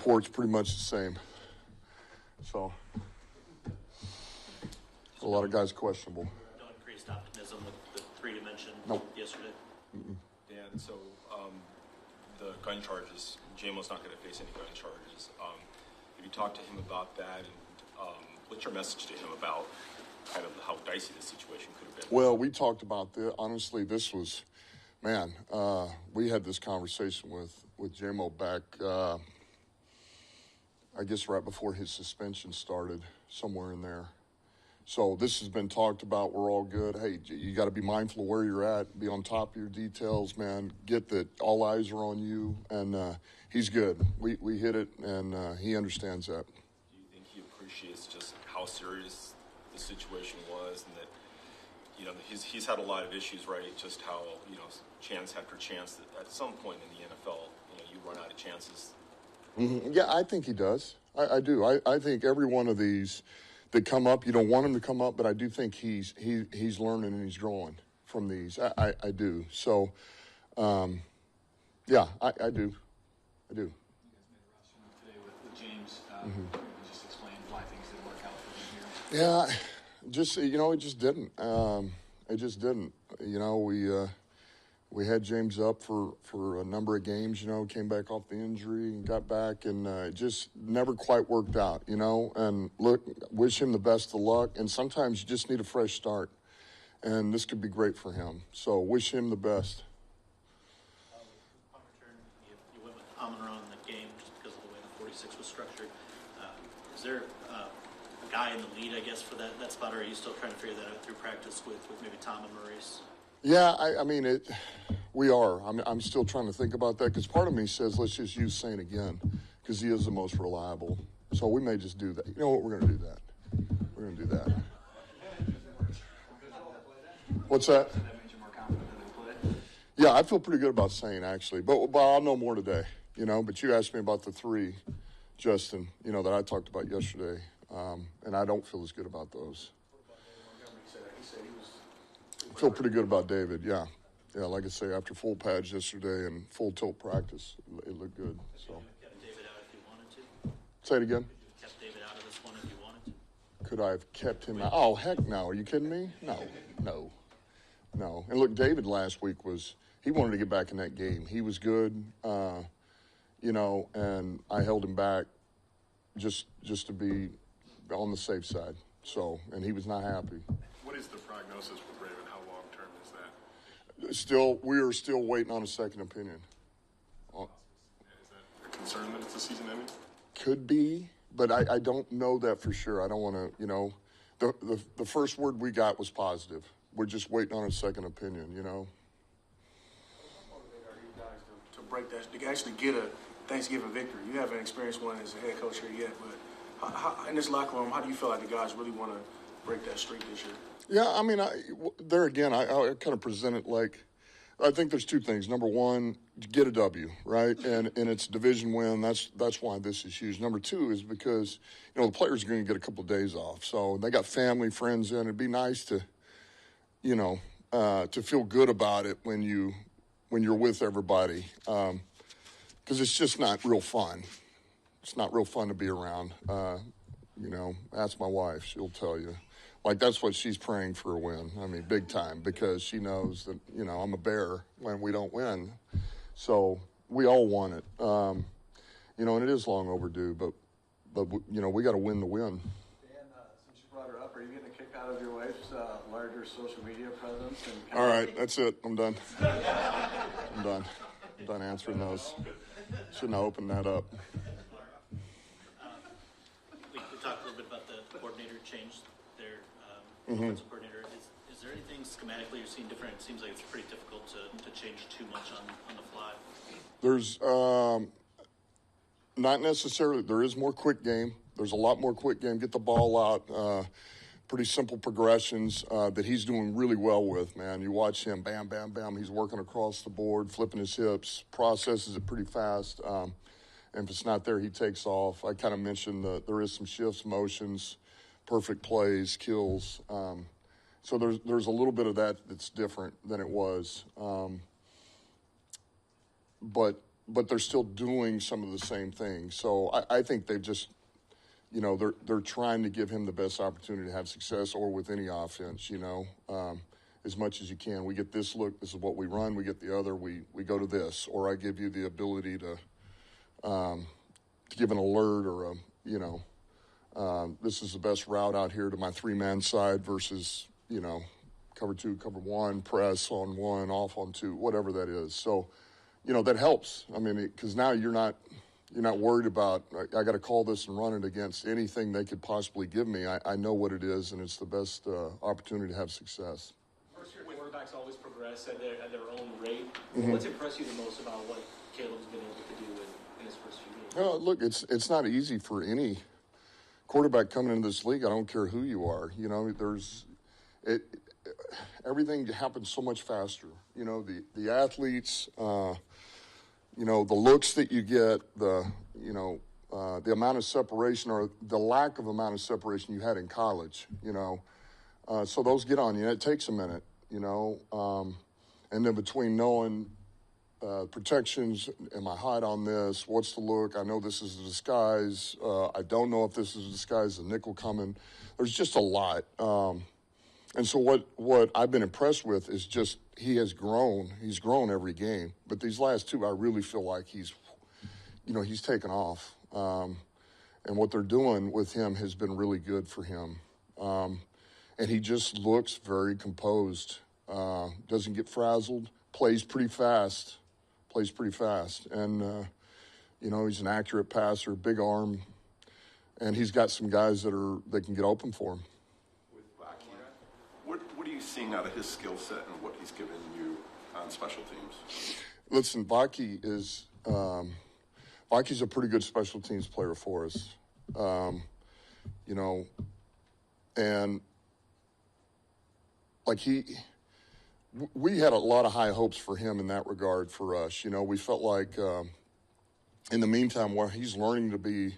report's pretty much the same. So a lot of guys questionable. No increased optimism with the three you mentioned yesterday? Mm-mm. Dan, so the gun charges, JMO's not going to face any gun charges. Have you talked to him about that, and what's your message to him about kind of how dicey the situation could have been? Well, we talked about this. Honestly, this was, we had this conversation with JMO back, I guess right before his suspension started, somewhere in there. So this has been talked about. We're all good. Hey, you got to be mindful of where you're at. Be on top of your details, man. Get that all eyes are on you. And he's good. We hit it, and he understands that. Do you think he appreciates just how serious the situation was, and that, you know, he's had a lot of issues, right? Just how, you know, chance after chance that at some point in the NFL, you know, you run out of chances. Mm-hmm. Yeah, I think he does. I do. I think every one of these that come up, you don't want him to come up, but I do think he's learning and he's growing from these. I do. So, yeah, I do. I do. You guys made a roster move today with James. Just explain why things didn't work out for him here. Yeah, just, you know, it just didn't. It just didn't. You know, we had James up for a number of games, you know, came back off the injury and got back, and it just never quite worked out, you know. And look, wish him the best of luck. And sometimes you just need a fresh start, and this could be great for him. So wish him the best. On return, you went with Amon-Ra in the game just because of the way the 46 was structured. Is there a guy in the lead, I guess, for that spot, or are you still trying to figure that out through practice with maybe Tom and Maurice? Yeah, I mean, we are. I'm still trying to think about that, because part of me says let's just use Saint again, because he is the most reliable. So we may just do that. You know what? We're going to do that. We're going to do that. What's that? That made you more confident in the play? Yeah, I feel pretty good about Saint, actually. But I'll know more today, you know. But you asked me about the three, Justin, you know, that I talked about yesterday, and I don't feel as good about those. I feel pretty good about David, yeah. Yeah, like I say, after full pads yesterday and full tilt practice, it looked good. So. Kept David out if you wanted to? Say it again? Kept David out of this one if you wanted to? Could I have kept him out? Oh, heck no. Are you kidding me? No. And look, David last week he wanted to get back in that game. He was good, you know, and I held him back just to be on the safe side. So, and he was not happy. What is the prognosis with Raven? How long-term is that? We are still waiting on a second opinion. Is that a concern that it's a season ending? Could be, but I don't know that for sure. I don't want to, you know. The first word we got was positive. We're just waiting on a second opinion, you know. How motivated are you guys to break that, to actually get a Thanksgiving victory? You haven't experienced one as a head coach here yet, but how, in this locker room, how do you feel like the guys really want to break that streak this year? Yeah, I mean, there again, I kind of present it like, I think there's two things. Number one, get a W, right? And it's a division win. That's why this is huge. Number two is because, you know, the players are going to get a couple of days off. So they got family, friends in. It'd be nice to, you know, to feel good about it when you're with everybody. Because it's just not real fun. It's not real fun to be around. You know, ask my wife. She'll tell you. Like, that's what she's praying for a win. I mean, big time, because she knows that, you know, I'm a bear when we don't win. So we all want it. You know, and it is long overdue, but you know, we got to win the win. Dan, since you brought her up, are you getting a kick out of your wife's larger social media presence? All right, that's it. I'm done. I'm done answering those. Shouldn't have opened that up. We talked a little bit about the coordinator change there, offensive coordinator. Is there anything schematically you're seeing different? It seems like it's pretty difficult to change too much on the fly. There's not necessarily. There is more quick game. There's a lot more quick game. Get the ball out. Pretty simple progressions that he's doing really well with, man. You watch him, bam, bam, bam. He's working across the board, flipping his hips, processes it pretty fast. And if it's not there, he takes off. I kind of mentioned that there is some shifts, motions, perfect plays, kills. So there's a little bit of that that's different than it was. But but they're still doing some of the same things. So I think they've just, they're trying to give him the best opportunity to have success, or with any offense, as much as you can. We get this look, this is what we run. We get the other, we go to this. Or I give you the ability to give an alert, or this is the best route out here to my three-man side versus, cover two, cover one, press on one, off on two, whatever that is. So, that helps. I mean, because now you're not worried about, I got to call this and run it against anything they could possibly give me. I know what it is, and it's the best opportunity to have success. First-year quarterbacks always progress at their own rate. Mm-hmm. What's impressed you the most about what Caleb's been able to do in his first few games? Well, look, it's not easy for any quarterback coming into this league. I don't care who you are. Everything happens so much faster. The athletes, the looks that you get, the amount of separation, or the lack of amount of separation you had in college, so those get on you. It takes a minute, and then between knowing protections, am I hot on this? What's the look? I know this is a disguise. I don't know if this is a disguise, the nickel coming. There's just a lot. And so what I've been impressed with is just he has grown. He's grown every game. But these last two, I really feel like he's taken off. And what they're doing with him has been really good for him. And he just looks very composed. Doesn't get frazzled. Plays pretty fast. And, he's an accurate passer, big arm. And he's got some guys that can get open for him. What are you seeing out of his skill set and what he's given you on special teams? Listen, Baki's a pretty good special teams player for us. And like we had a lot of high hopes for him in that regard for us. We felt like in the meantime, while he's learning to be,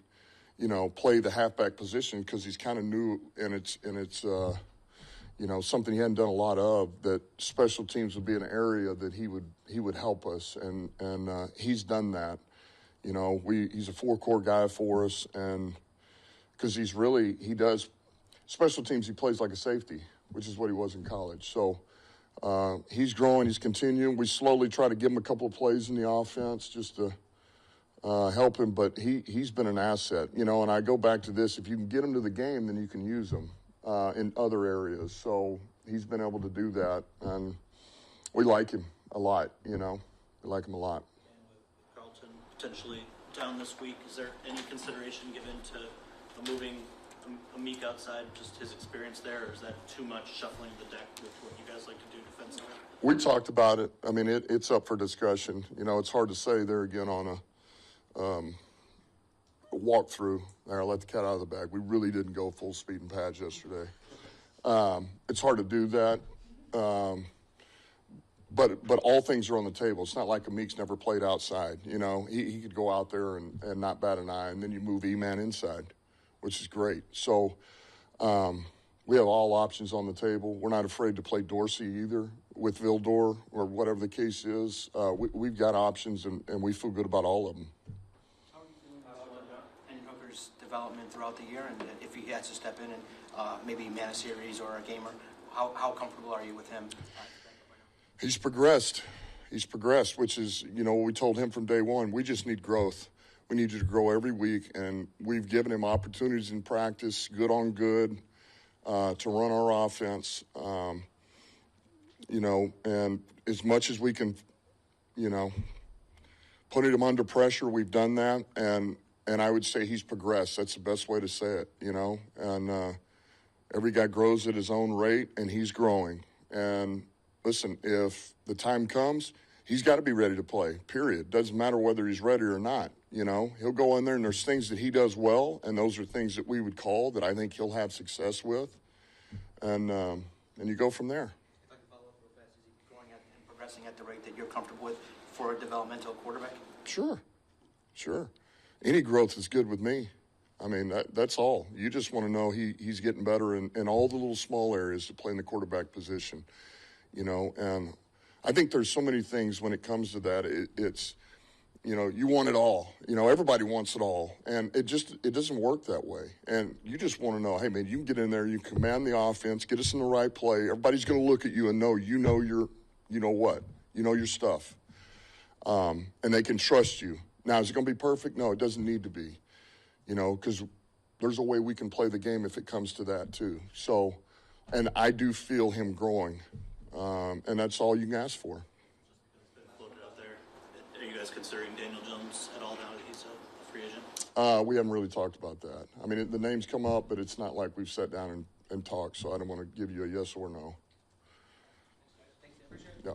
play the halfback position, because he's kind of new, and it's something he hadn't done a lot of, that special teams would be an area that he would help us, and he's done that. He's a four-core guy for us, and because he does special teams, he plays like a safety, which is what he was in college. So he's growing, he's continuing. We slowly try to give him a couple of plays in the offense just to help him, but he's been an asset. And I go back to this: if you can get him to the game, then you can use him in other areas. So he's been able to do that, and we like him a lot. We like him a lot. And with Carlton potentially down this week, is there any consideration given to moving Amik outside, just his experience there, or is that too much shuffling the deck with what you guys like to do defensively? We talked about it. I mean, it's up for discussion. It's hard to say there again on a walkthrough. There, I let the cat out of the bag. We really didn't go full speed and pads yesterday. It's hard to do that. But all things are on the table. It's not like Amik's never played outside. He could go out there and not bat an eye, and then you move E-man inside, which is great. So we have all options on the table. We're not afraid to play Dorsey either with Vildor or whatever the case is. We've got options, and we feel good about all of them. How are you feeling about Henry Hooker's development throughout the year, and if he has to step in and maybe man a series or a game, or how comfortable are you with him? He's progressed, which is, what we told him from day one. We just need growth. We need you to grow every week, and we've given him opportunities in practice, good on good, to run our offense, and as much as we can, putting him under pressure, we've done that, and I would say he's progressed. That's the best way to say it, and every guy grows at his own rate, and he's growing. And listen, if the time comes, he's got to be ready to play, period. Doesn't matter whether he's ready or not. He'll go in there, and there's things that he does well, and those are things that we would call that I think he'll have success with. And you go from there. If I can follow up real fast, is he growing at and progressing at the rate that you're comfortable with for a developmental quarterback? Sure. Any growth is good with me. I mean, that's all. You just want to know he's getting better in all the little small areas to play in the quarterback position, and I think there's so many things when it comes to that. It's you want it all. Everybody wants it all, and it doesn't work that way. And you just want to know, hey man, you can get in there, you can command the offense, get us in the right play. Everybody's going to look at you and know your stuff, and they can trust you. Now, is it going to be perfect? No, it doesn't need to be, because there's a way we can play the game if it comes to that too. So, and I do feel him growing, and that's all you can ask for. Floated out there. Are you guys considering Daniel Jones at all now that he's a free agent? We haven't really talked about that. I mean, the names come up, but it's not like we've sat down and talked, so I don't want to give you a yes or no. Thanks, appreciate it. Yeah.